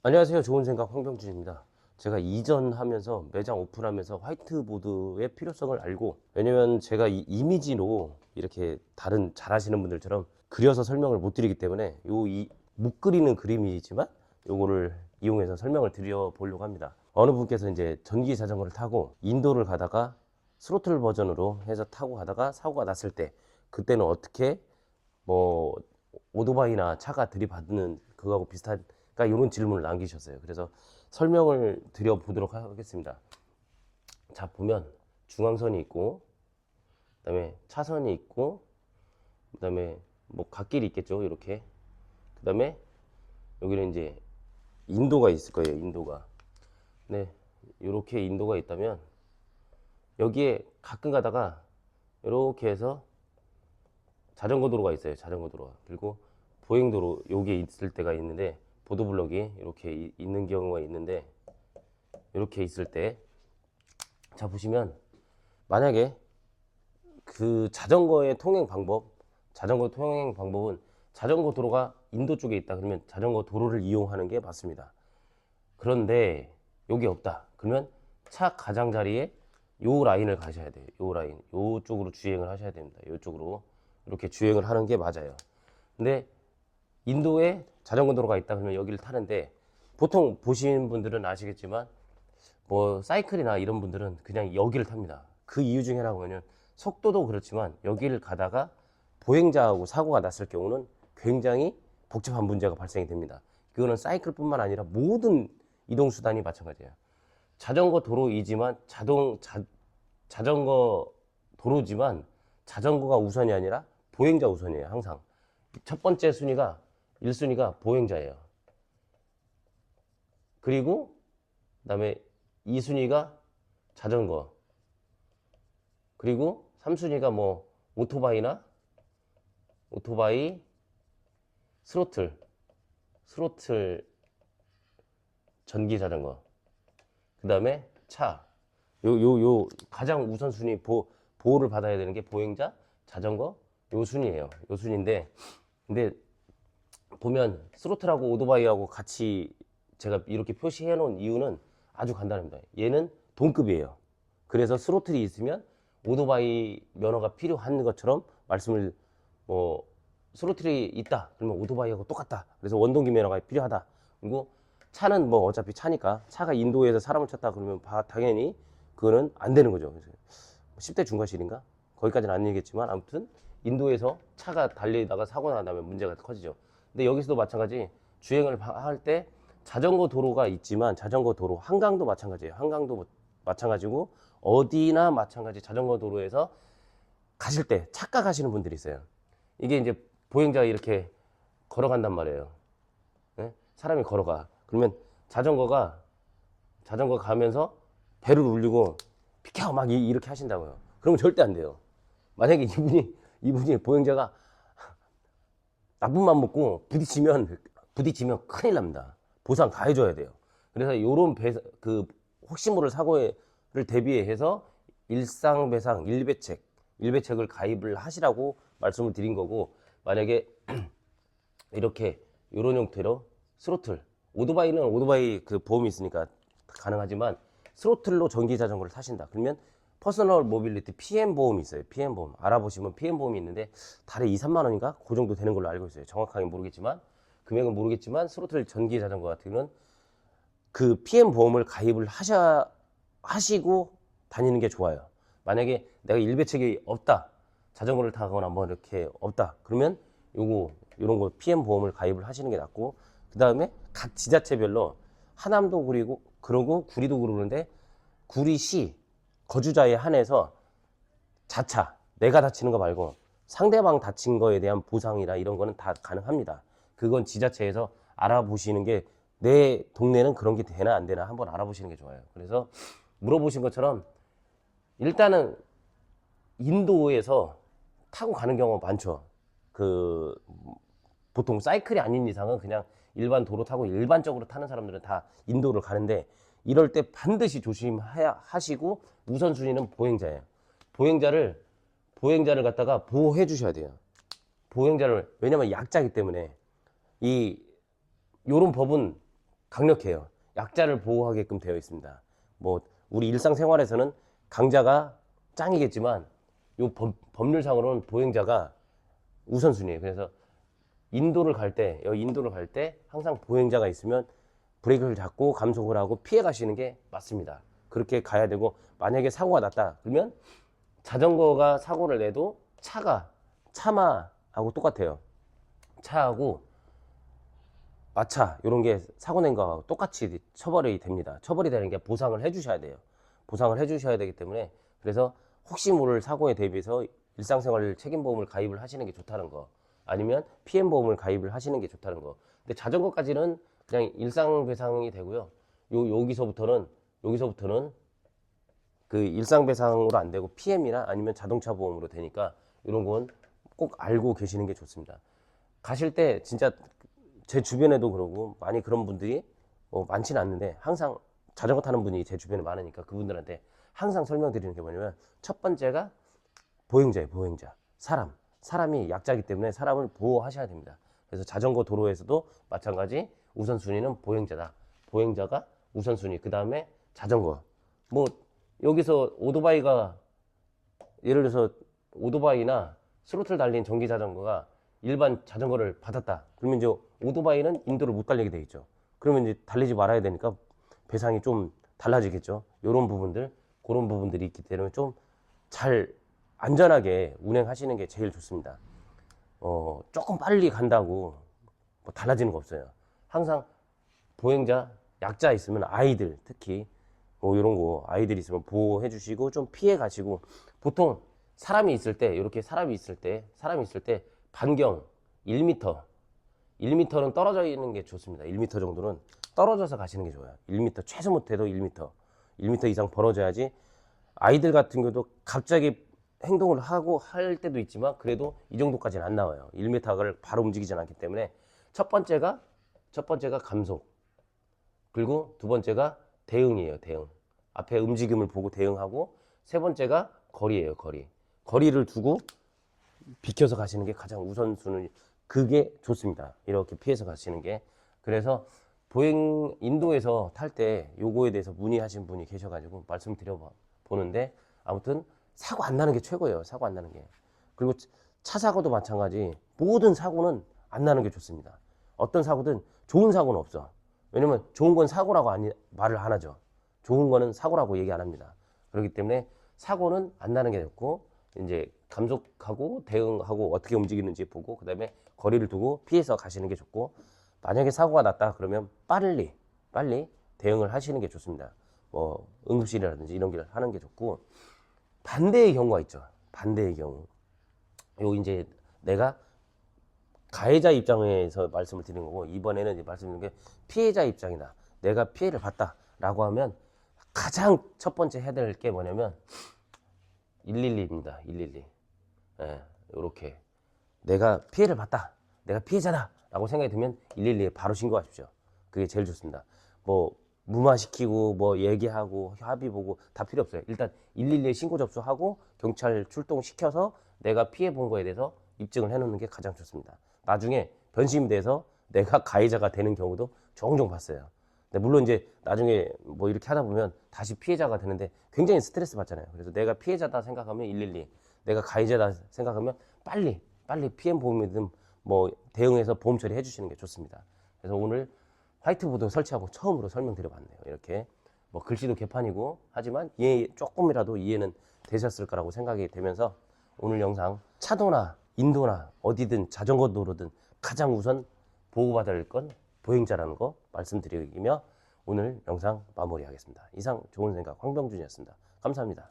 안녕하세요. 좋은 생각 황병준입니다. 제가 이전 하면서 매장 오픈하면서 화이트보드의 필요성을 알고, 왜냐면 제가 이 이미지로 이렇게 다른 잘하시는 분들처럼 그려서 설명을 못 드리기 때문에 못 그리는 그림이지만 요거를 이용해서 설명을 드려 보려고 합니다. 어느 분께서 이제 전기 자전거를 타고 인도를 가다가 스로틀 버전으로 해서 타고 가다가 사고가 났을 때, 그때는 어떻게 뭐 오토바이나 차가 들이받는 그거하고 비슷한, 그러니까 이런 질문을 남기셨어요. 그래서 설명을 드려 보도록 하겠습니다. 자, 보면 중앙선이 있고, 그다음에 차선이 있고, 그다음에 뭐 갓길이 있겠죠, 이렇게. 그다음에 여기는 이제 인도가 있을 거예요, 인도가. 네, 이렇게 인도가 있다면 여기에 가끔 가다가 이렇게 해서 자전거 도로가 있어요. 자전거 도로가. 그리고 보행도로 여기에 있을 때가 있는데, 보도블럭이 이렇게 있는 경우가 있는데, 이렇게 있을 때, 자 보시면 만약에 그 자전거 통행 방법은 자전거 도로가 인도 쪽에 있다 그러면 자전거 도로를 이용하는 게 맞습니다. 그런데 여기 없다 그러면 차 가장자리에 요 라인을 가셔야 돼요. 요 라인, 요 쪽으로 주행을 하셔야 됩니다. 요 쪽으로 이렇게 주행을 하는 게 맞아요. 근데 인도에 자전거 도로가 있다 그러면 여기를 타는데, 보통 보신 분들은 아시겠지만 뭐 사이클이나 이런 분들은 그냥 여기를 탑니다. 그 이유 중에 하나가 뭐냐면, 속도도 그렇지만 여기를 가다가 보행자하고 사고가 났을 경우는 굉장히 복잡한 문제가 발생이 됩니다. 그거는 사이클뿐만 아니라 모든 이동수단이 마찬가지예요. 자전거 도로이지만 자전거 도로지만 자전거가 우선이 아니라 보행자 우선이에요. 항상 첫 번째 순위가 1순위가 보행자예요. 그리고 그다음에 2순위가 자전거, 그리고 3순위가 뭐 오토바이, 스로틀 전기 자전거, 그 다음에 차. 요 가장 우선순위 보호를 받아야 되는 게 보행자, 자전거, 요 순위예요. 요 순위인데, 근데 보면 스로틀하고 오토바이하고 같이 제가 이렇게 표시해 놓은 이유는 아주 간단합니다. 얘는 동급이에요. 그래서 스로틀이 있으면 오토바이 면허가 필요한 것처럼 말씀을, 뭐 스로틀이 있다 그러면 오토바이하고 똑같다, 그래서 원동기 면허가 필요하다. 그리고 차는 뭐 어차피 차니까, 차가 인도에서 사람을 쳤다 그러면 당연히 그거는 안 되는 거죠. 그래서 10대 중과실인가 거기까지는 아니겠지만, 아무튼 인도에서 차가 달리다가 사고 난다면 문제가 커지죠. 근데 여기서도 마찬가지, 주행을 할 때 자전거 도로가 있지만, 자전거 도로 한강도 마찬가지예요. 한강도 마찬가지고 어디나 마찬가지. 자전거 도로에서 가실 때 착각하시는 분들이 있어요. 이게 이제 보행자가 이렇게 걸어간단 말이에요. 네? 사람이 걸어가. 그러면 자전거 가면서 배를 울리고 비켜 막 이렇게 하신다고요. 그러면 절대 안 돼요. 만약에 이분이 보행자가 나쁜 맘 먹고 부딪히면 큰일 납니다. 보상 다 해줘야 돼요. 그래서 요런 혹시 모를 사고를 대비해서 일상배상 일배책을 가입을 하시라고 말씀을 드린 거고, 만약에 이렇게 요런 형태로 스로틀, 오토바이는 오토바이 그 보험이 있으니까 가능하지만, 스로틀로 전기 자전거를 타신다 그러면 퍼스널 모빌리티 PM 보험이 있어요. PM 보험 알아보시면 PM 보험이 있는데 달에 2, 3만 원인가 그 정도 되는 걸로 알고 있어요. 정확하게 모르겠지만, 금액은 모르겠지만, 스로틀 전기 자전거 같은 경우는 그 PM 보험을 가입을 하시고 다니는 게 좋아요. 만약에 내가 일배책이 없다, 자전거를 타거나 뭐 이렇게 없다 그러면 요런 거 PM 보험을 가입을 하시는 게 낫고, 그 다음에 각 지자체별로 하남도 그러고 구리도 그러는데, 구리시 거주자에 한해서 자차, 내가 다치는 거 말고 상대방 다친 거에 대한 보상이나 이런 거는 다 가능합니다. 그건 지자체에서 알아보시는 게, 내 동네는 그런 게 되나 안 되나 한번 알아보시는 게 좋아요. 그래서 물어보신 것처럼 일단은 인도에서 타고 가는 경우가 많죠. 보통 사이클이 아닌 이상은 그냥 일반 도로 타고 일반적으로 타는 사람들은 다 인도를 가는데, 이럴 때 반드시 조심하시고 우선순위는 보행자예요. 보행자를 갖다가 보호해 주셔야 돼요. 왜냐면 약자이기 때문에. 요런 법은 강력해요. 약자를 보호하게끔 되어 있습니다. 뭐 우리 일상생활에서는 강자가 짱이겠지만 요 법률상으로는 보행자가 우선순위예요. 그래서 인도를 갈 때 항상 보행자가 있으면 브레이크를 잡고 감속을 하고 피해 가시는 게 맞습니다. 그렇게 가야 되고, 만약에 사고가 났다 그러면 자전거가 사고를 내도 차마하고 똑같아요. 차하고 마차 이런 게 사고 낸 거하고 똑같이 처벌이 됩니다. 처벌이 되는 게 보상을 해주셔야 돼요. 보상을 해주셔야 되기 때문에, 그래서 혹시 모를 사고에 대비해서 일상생활 책임보험을 가입을 하시는 게 좋다는 거, 아니면 PM보험을 가입을 하시는 게 좋다는 거. 근데 자전거까지는 그냥 일상배상이 되고요. 여기서부터는 그 일상배상으로 안 되고 PM이나 아니면 자동차 보험으로 되니까 이런 건 꼭 알고 계시는 게 좋습니다. 가실 때 진짜 제 주변에도 그러고 많이 그런 분들이 많지는 않는데, 항상 자전거 타는 분이 제 주변에 많으니까 그분들한테 항상 설명드리는 게 뭐냐면, 첫 번째가 보행자예요. 보행자. 사람이 약자이기 때문에 사람을 보호하셔야 됩니다. 그래서 자전거 도로에서도 마찬가지, 우선순위는 보행자다. 보행자가 우선순위, 그 다음에 자전거. 뭐 여기서 오토바이가, 예를 들어서 오토바이나 스로틀 달린 전기 자전거가 일반 자전거를 받았다. 그러면 이제 오토바이는 인도를 못 달리게 돼 있죠. 그러면 이제 달리지 말아야 되니까 배상이 좀 달라지겠죠. 이런 부분들, 그런 부분들이 있기 때문에 좀 잘 안전하게 운행하시는 게 제일 좋습니다. 조금 빨리 간다고 뭐 달라지는 거 없어요. 항상 보행자, 약자 있으면 아이들, 특히 뭐 이런 거 아이들 있으면 보호해 주시고 좀 피해 가시고, 보통 사람이 있을 때, 이렇게 사람이 있을 때 반경 1m는 떨어져 있는 게 좋습니다. 1m 정도는 떨어져서 가시는 게 좋아요. 1m, 최소 못해도 1m 이상 벌어져야지. 아이들 같은 경우도 갑자기 행동을 하고 할 때도 있지만 그래도 이 정도까지는 안 나와요. 1m를 바로 움직이지 않기 때문에. 첫 번째가 감속, 그리고 두 번째가 대응이에요. 대응. 앞에 움직임을 보고 대응하고, 세 번째가 거리예요. 거리를 두고 비켜서 가시는 게 가장 우선순위, 그게 좋습니다. 이렇게 피해서 가시는 게. 그래서 인도에서 탈 때 요거에 대해서 문의하신 분이 계셔가지고 말씀드려 보는데, 아무튼 사고 안 나는 게 최고예요. 사고 안 나는 게. 그리고 차 사고도 마찬가지, 모든 사고는 안 나는 게 좋습니다. 어떤 사고든 좋은 사고는 없어. 왜냐면 좋은 건 사고라고 말을 안 하죠. 좋은 거는 사고라고 얘기 안 합니다. 그렇기 때문에 사고는 안 나는 게 좋고, 이제 감속하고 대응하고 어떻게 움직이는지 보고, 그 다음에 거리를 두고 피해서 가시는 게 좋고, 만약에 사고가 났다 그러면 빨리 대응을 하시는 게 좋습니다. 뭐 응급실이라든지 이런 걸 하는 게 좋고, 반대의 경우가 있죠. 반대의 경우. 요 이제 내가 가해자 입장에서 말씀을 드리는 거고, 이번에는 이제 말씀드리는 게 피해자 입장이다. 내가 피해를 봤다라고 하면 가장 첫 번째 해야 될 게 뭐냐면 112입니다. 112. 예, 요렇게 내가 피해를 봤다, 내가 피해자다라고 생각이 들면 112에 바로 신고하십시오. 그게 제일 좋습니다. 뭐 무마시키고 뭐 얘기하고 합의 보고 다 필요 없어요. 일단 112에 신고 접수하고 경찰 출동시켜서 내가 피해 본 거에 대해서 입증을 해놓는 게 가장 좋습니다. 나중에 변심이 돼서 내가 가해자가 되는 경우도 종종 봤어요. 근데 물론 이제 나중에 뭐 이렇게 하다 보면 다시 피해자가 되는데 굉장히 스트레스 받잖아요. 그래서 내가 피해자다 생각하면 112, 내가 가해자다 생각하면 빨리 피해 보험이든 뭐 대응해서 보험 처리해 주시는 게 좋습니다. 그래서 오늘 화이트보드 설치하고 처음으로 설명드려봤네요. 이렇게 뭐 글씨도 개판이고 하지만 조금이라도 이해는 되셨을 거라고 생각이 되면서, 오늘 영상 차도나 인도나 어디든 자전거 도로든 가장 우선 보호받을 건 보행자라는 거 말씀드리며 오늘 영상 마무리하겠습니다. 이상 좋은 생각 황병준이었습니다. 감사합니다.